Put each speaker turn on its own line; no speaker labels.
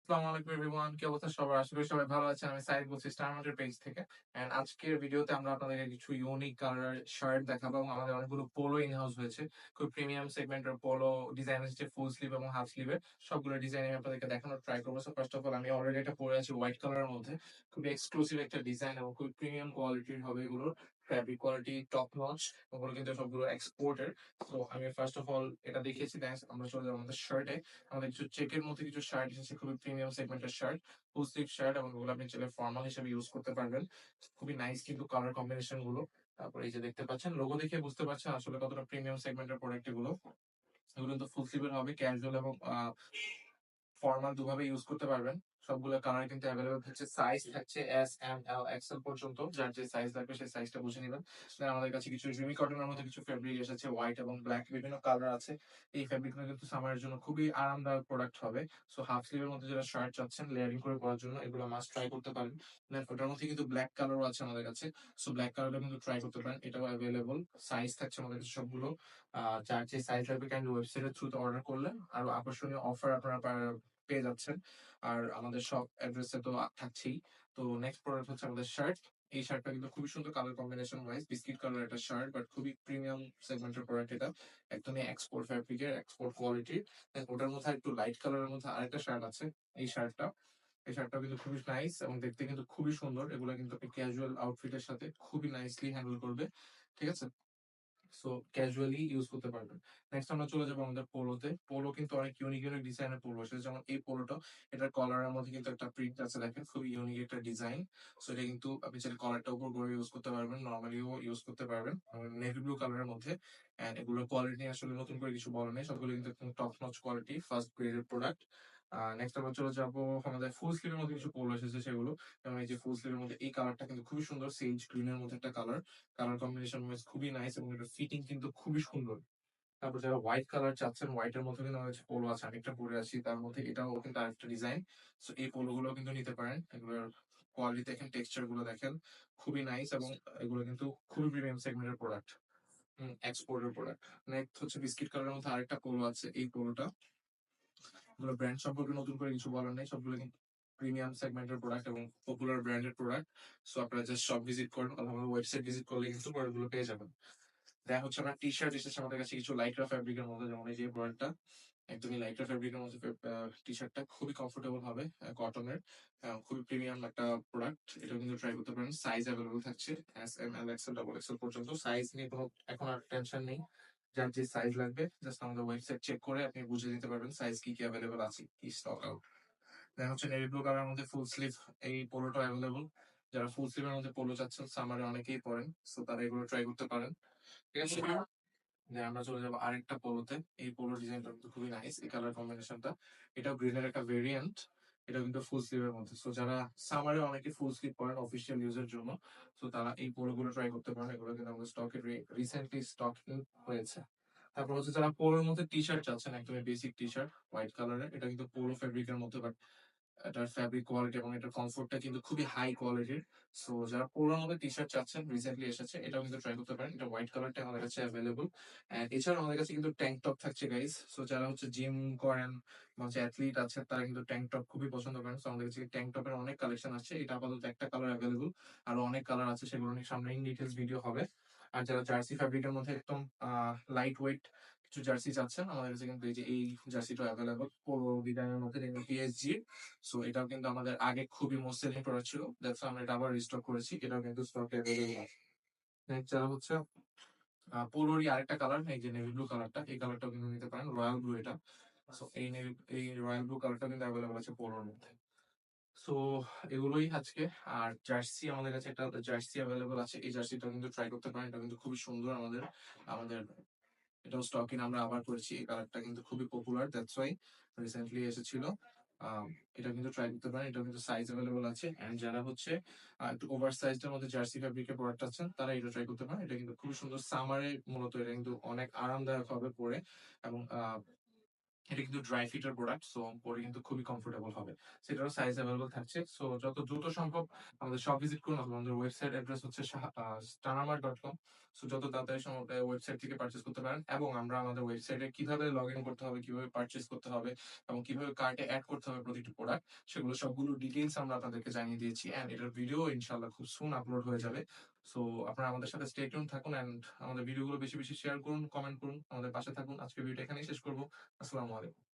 আসসালামু আলাইকুম এভরিওয়ান, কি অবস্থা সবার? আশা করি সবাই ভালো আছেন। আমি সাইদ বলছি স্টার মার্কেট পেজ থেকে। এন্ড আজকের ভিডিওতে আমরা আপনাদেরকে কিছু ইউনিক কালার শার্ট দেখাবো এবং আমাদের অনেকগুলো পোলো ইন হাউস হয়েছে। খুব প্রিমিয়াম সেগমেন্টের পোলো ডিজাইন এসেছে ফুল স্লিভ এবং হাফ স্লিভের। সবগুলো ডিজাইন আমি আপনাদেরকে দেখানোর ট্রাই করবো। সো ফার্স্ট অফ অল আমি অলরেডি এটা পরে আছি হোয়াইট কালারের মধ্যে। খুবই এক্সক্লুসিভ একটা ডিজাইন এবং খুবই প্রিমিয়াম কোয়ালিটির হবে এগুলোর। Fabric quality top notch. ওগুলো কিন্তু সবগুলো এক্সপোর্টের। তো আমি ফার্স্ট অফ অল এটা দেখিয়েছি। দেন আমরা চলে যাবো আমাদের শার্টে। আমাদের কিছু চেকের মধ্যে কিছু শার্ট এসেছে, খুবই প্রিমিয়াম সেগমেন্টের শার্ট, ফুল স্লিভ শার্ট এবং ওগুলো আপনি চাইলে ফর্মাল হিসেবে ইউজ করতে পারবেন। খুবই নাইস কিন্তু কালার কম্বিনেশন গুলো। তারপরে এই যে দেখতে পাচ্ছেন, লোগো দেখে বুঝতে পারছেন আসলে কতটা প্রিমিয়াম সেগমেন্টের প্রোডাক্ট এগুলো। এগুলো কিন্তু ফুল স্লিভের হবে, ক্যাজুয়াল এবং ফর্মাল দুভাবে ইউজ করতে পারবেন। সবগুলো কালার কিন্তু অ্যাভেলেবল থাকছে, সাইজ থাকছে এস এম এল এক্সেল পর্যন্ত, যার যে সাইজ লাগবে সেই সাইজটা বুঝে নেবেন। Then আমাদের কাছে কিছু জিমি কটনের মধ্যে কিছু ফেব্রিক এসেছে, হোয়াইট এবং ব্ল্যাক বিভিন্ন কালার আছে। এই ফেব্রিকগুলো কিন্তু সামারের জন্য খুবই আরামদায়ক প্রোডাক্ট হবে। সো হাফ স্লিভের মধ্যে যারা শার্ট চাচ্ছেন লেয়ারিং করে পরার জন্য এগুলো মাস্ট ট্রাই করতে পারেন। দেন ওটার মধ্যে কিন্তু ব্ল্যাক কালারও আছে আমাদের কাছে। সো ব্ল্যাক কালারটা কিন্তু ট্রাই করতে পারেন, এটাও অ্যাভেলেবল। সাইজ থাকছে আমাদের কাছে সবগুলো। যার যে সাইজ লাগবে কাইন্ডলি ওয়েবসাইটের থ্রুতে অর্ডার করলে আরো আকর্ষণীয় অফার আপনারা পেয়ে যাচ্ছেন। আর আমাদের সব অ্যাড্রেসে তো থাকছেই। তো নেক্সট প্রোডাক্ট হচ্ছে আমাদের শার্ট। এই শার্টটা কিন্তু খুবই সুন্দর colour combination wise, biscuit colour একটা শার্ট, বাট খুবই প্রিমিয়াম সেগমেন্টের প্রোডাক্ট এটা। একদমই এক্সপোর্ট ফ্যাব্রিকের, এক্সপোর্ট কোয়ালিটির। ওটার মধ্যে একটু লাইট কালারের মধ্যে আরেকটা শার্ট আছে। এই শার্টটা এই শার্টটা কিন্তু খুবই নাইস এবং দেখতে কিন্তু খুবই সুন্দর। এগুলো কিন্তু আপনি ক্যাজুয়াল আউটফিটের সাথে খুবই নাইসলি হ্যান্ডেল করবে। ঠিক আছে? সো ক্যাজুয়ালি ইউজ করতে পারবেন। নেক্সট আমরা চলে যাবো আমাদের পোলোতে। পোলো কিন্তু অনেক ইউনিক ইউনিক ডিজাইনের পোলো এসেছে। যেমন এই পোলোটা, এটার কলারের মধ্যে কিন্তু একটা প্রিন্ট আছে, দেখেন খুবই ইউনিক একটা ডিজাইন। সো এটা কিন্তু আপনি চাইলে কলারটা উপর করে ইউজ করতে পারবেন, নর্মালিও ইউজ করতে পারবেন। নেভি ব্লু কালারের মধ্যে। এন্ড এগুলোর কোয়ালিটি আসলে নতুন করে কিছু বলার নেই, সবগুলো কিন্তু টপ নচ কোয়ালিটি, ফার্স্ট গ্রেডের প্রোডাক্ট। নেক্সট আমরা চলে যাবো আমাদের ফুল স্লিভের মধ্যে কিছু পোলো এসেছে সেগুলো। যেমন এই যে ফুল স্লিভের মধ্যে এই কালারটা কিন্তু খুবই সুন্দর, সেজ গ্রিনের মধ্যে একটা কালার। কালার কম্বিনেশন ওয়াইজ খুবই নাইস এবং এটা ফিটিং কিন্তু খুবই সুন্দর। তারপর যারা হোয়াইট কালার চাচ্ছেন, হোয়াইট এর মধ্যে কিন্তু আমাদের কাছে পোলো আছে, আমি একটা পরে আছি তার মধ্যে, এটাও কিন্তু আরেকটা ডিজাইন। সো এই পোলো গুলো কিন্তু নিতে পারেন। এগুলোর কোয়ালিটি দেখেন, টেক্সচার গুলো দেখেন, খুবই নাইস এবং এগুলো কিন্তু খুবই প্রিমিয়াম সেগমেন্টের প্রোডাক্ট, এক্সপোর্টের প্রোডাক্ট। নেক্সট হচ্ছে বিস্কিট কালারের মধ্যে আরেকটা পোলো আছে, এই পোলোটা। এগুলো ব্র্যান্ড সম্পর্কে নতুন করে কিছু বলার নেই, সবগুলো কিন্তু প্রিমিয়াম সেগমেন্টের প্রোডাক্ট এবং পপুলার ব্র্যান্ডের প্রোডাক্ট। সো আপনারা জাস্ট শপ ভিজিট করেন অথবা আমাদের ওয়েবসাইট ভিজিট করলে কিন্তু প্রোডাক্টগুলো পেয়ে যাবেন। দেখা হচ্ছে আমরা টি শার্ট এসেছে আমাদের কাছে কিছু লাইকরা ফ্যাব্রিকের মধ্যে, যেমন এই যে ব্র্যান্ডটা একদমই লাইকরা ফ্যাব্রিকের মধ্যে। টি শার্টটা খুবই কমফোর্টেবল হবে, কটনের। খুবই প্রিমিয়াম একটা প্রোডাক্ট, এটা কিন্তু ট্রাই করতে পারেন। সাইজ অ্যাভেলেবল থাকছে S M L XL double XL পর্যন্ত। সাইজ নিয়ে কোনো এখন আর টেনশন নেই, যার যে সাইজ লাগবে জাস্ট আমাদের ওয়েবসাইট চেক করে আপনি বুঝে নিতে পারবেন সাইজ কি কি অ্যাভেলেবল আছে, কি স্টক আউট। দেন হচ্ছে নেভি ব্লু কালারের মধ্যে ফুল স্লিভ, এই পোলোটা অ্যাভেলেবল। যারা ফুল স্লিভের মধ্যে পোলো চাচ্ছেন, সামারে অনেকেই পরেন, সো তারা এগুলো ট্রাই করতে পারেন। ঠিক আছে? যে আমরা চলে যাবো আরেকটা পোলোতে। এই পোলো ডিজাইনটা কিন্তু খুবই নাইস, এই কালার কম্বিনেশনটা। এটাও গ্রিনের একটা ভেরিয়েন্ট। এটা কিন্তু ফুল স্লিভের মধ্যে। সো যারা সামারে অনেকে ফুল স্লিভ পরেন অফিসিয়াল ইউজের জন্য, সো তারা এই পোলো গুলো ট্রাই করতে পারেন। এগুলো কিন্তু আমাদের স্টকে রিসেন্টলি স্টক হয়েছে। তারপর হচ্ছে যারা পোলোর মধ্যে টি শার্ট চাচ্ছেন, একদমই বেসিক টি শার্ট হোয়াইট কালারের, এটা কিন্তু পোলো ফেব্রিকের মধ্যে, বাট এটার ফ্যাব্রিক কোয়ালিটি এবং এটার কমফোর্টটা কিন্তু খুবই হাই কোয়ালিটির। সো যারা পুরোনো মধ্যে টি শার্ট চাচ্ছেন, রিসেন্টলি এসেছে, এটাও কিন্তু ট্রাই করতে পারেন। এটা হোয়াইট কালারটা আমাদের কাছে অ্যাভেলেবল। এন্ড এছাড়াও আমাদের কাছে কিন্তু ট্যাঙ্ক টপ থাকছে গাইস। সো যারা হচ্ছে জিম করেন বা হচ্ছে অ্যাথলিট আছে, তারা কিন্তু ট্যাঙ্ক টপ খুবই পছন্দ করেন। সো আমাদের কাছে ট্যাঙ্ক টপের অনেক কালেকশন আছে। এটা আপাতত একটা কালার অ্যাভেলেবল, আরো অনেক কালার আছে, সেগুলো নিয়ে সামনে ইন ডিটেলস ভিডিও হবে। আর যারা জার্সি ফ্যাব্রিকের মধ্যে একদম লাইট ওয়েট কিছু জার্সি চাচ্ছেন, আমাদের কাছে কিন্তু এই যে এই জার্সিটা অ্যাভেলেবল পোলো ডিজাইনের মধ্যে, পিএসজি। সো এটাও কিন্তু আমাদের আগে খুবই মোস্ট সেলিং প্রোডাক্ট ছিল, দ্যাটস আমরা এটা আবার রিস্টক করেছি, এটাও কিন্তু স্টকে অ্যাভেলেবল আছে। নেক্সট যারা হচ্ছে পোলোরই আরেকটা কালার, এই যে নেভি ব্লু কালারটা, এই কালারটাও কিন্তু নিতে পারেন, রয়্যাল ব্লু এটা। সো এই রয়্যাল ব্লু কালারটা কিন্তু অ্যাভেলেবল আছে পোলোর মধ্যে। সো এগুলোই আজকে। আর জার্সি আমাদের কাছে একটা জার্সি অ্যাভেলেবল আছে, এই জার্সিটা কিন্তু ট্রাই করতে পারেন, এটা কিন্তু খুবই সুন্দর। আমাদের আমাদের এটাও স্টক ইন আমরা আবার করেছি, এই কালারটা কিন্তু খুবই পপুলার, দ্যাটস ওয়াই রিসেন্টলি এসেছিল। আম, এটা কিন্তু ট্রাই করতে পারেন, এটা কিন্তু সাইজ অ্যাভেলেবল আছে। এন্ড যারা হচ্ছে একটু ওভার সাইজের মধ্যে জার্সি ফ্যাব্রিকের প্রোডাক্ট আছেন, তারা এটা ট্রাই করতে পারেন। এটা কিন্তু খুবই সুন্দর, সামারে মূলত এটা কিন্তু অনেক আরামদায়ক হবে পরে। এবং এটা কিন্তু ড্রাই ফিটের প্রোডাক্ট, সো পরে কিন্তু খুবই কমফোর্টেবল হবে। সেটারও সাইজ অ্যাভেলেবল থাকছে। সো যত দ্রুত সম্ভব আমাদের শপ ভিজিট করুন, অথবা আমাদের ওয়েবসাইট অ্যাড্রেস হচ্ছে stamarmart.com। সো যত তাড়াতাড়ি সম্ভব ওয়েবসাইট থেকে পারচেজ করতে পারেন, এবং আমরা আমাদের ওয়েবসাইটে কিভাবে লগ ইন করতে হবে, কিভাবে পারচেজ করতে হবে, এবং কিভাবে কার্টে এড করতে হবে প্রতিটি প্রোডাক্ট, সেগুলো সবগুলো ডিটেইলস আমরা আপনাদেরকে জানিয়ে দিয়েছি। অ্যান্ড এটার ভিডিও ইনশাআল্লাহ খুব সুন আপলোড হয়ে যাবে। সো আপনারা আমাদের সাথে স্টে টিউন থাকুন, অ্যান্ড আমাদের ভিডিওগুলো বেশি বেশি শেয়ার করুন, কমেন্ট করুন, আমাদের পাশে থাকুন। আজকের ভিডিওটা এখানেই শেষ করব। আসসালামু আলাইকুম।